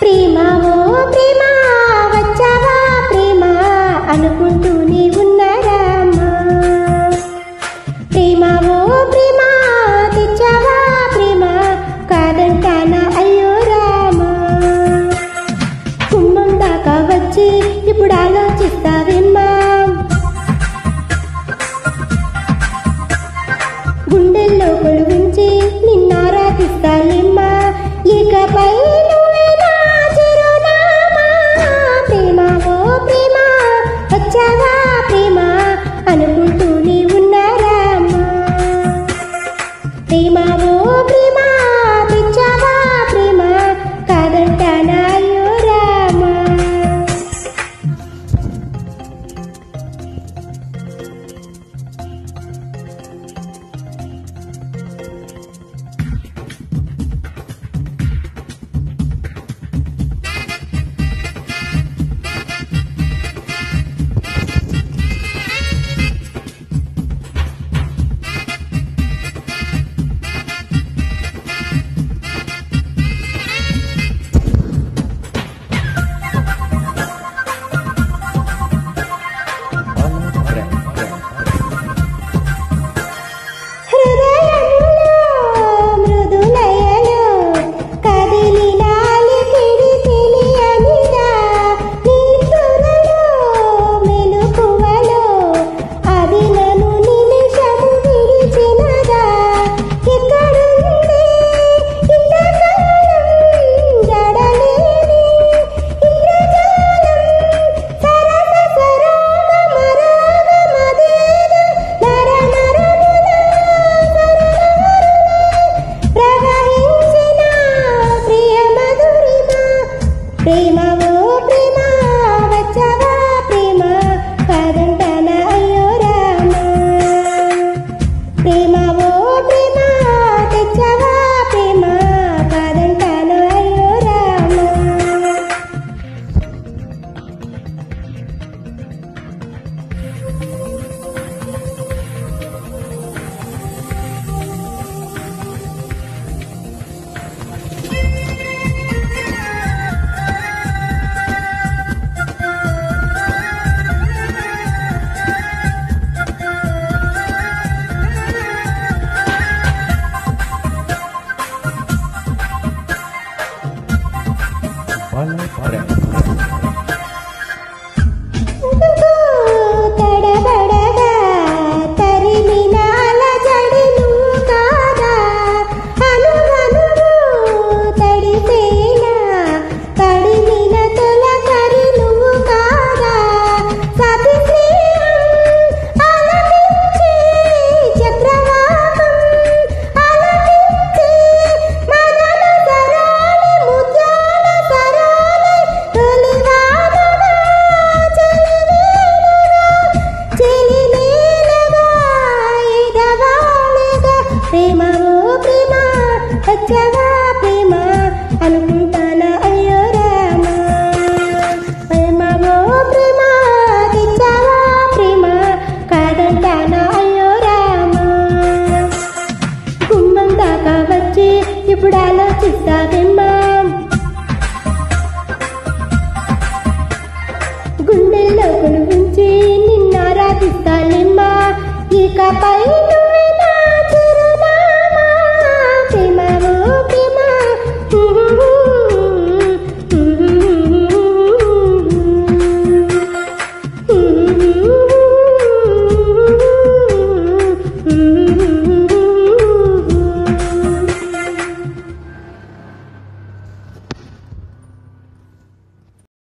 ప్రేమ ఓ ప్రేమ వచ్చావా ప్రేమ అనుకుంటూనే ఉన్నారామా. ప్రేమ ఓ ప్రేమ తెచ్చావా ప్రేమ కాదంటానా అయ్యో రామా. కుమ్మం దాకా వచ్చి ఇప్పుడు ఆలోచిస్తావేమ్మా. గుండెల్లో కొలువించి నిన్నారాధిస్తాలేమ్మా. ఇకపై ప్రేమ అనుకుంటూనే ఉన్నారామా. ప్రేమ ఓ ప్రేమ తెచ్చావా ప్రేమ కాదంటానా అయ్యో రామా. ప్రేమ ఓ ప్రేమ వచ్చావా ప్రేమ కాదంటానా అయ్యో రామా. ప్రేమ ఓ ప్రేమ తెచ్చావా ప్రేమ కాదంటానా అయ్యో రామా. తడబడగా తరిమిన అలజడి నువ్వు కాదా. అనువనువు తడిపేలా తడిమిన తొలకరి నువ్వు కాదా. సతి స్నేహం అలపించి చక్రవాకం అలపించి మదన సరాలి ముత్యాల సరాలి తొలివానుగా చెలివేలుగా ఎదవాలుగా. ప్రేమ ఓ ప్రేమ వచ్చావా ప్రేమ అనుకుంటానా అయ్యో రామా. ప్రేమ ఓ ప్రేమ తెచ్చావా ప్రేమ కాదంటానా అయ్యో రామా. గుమ్మం దాకా వచ్చి ఇప్పుడు ఆలోచిస్తావే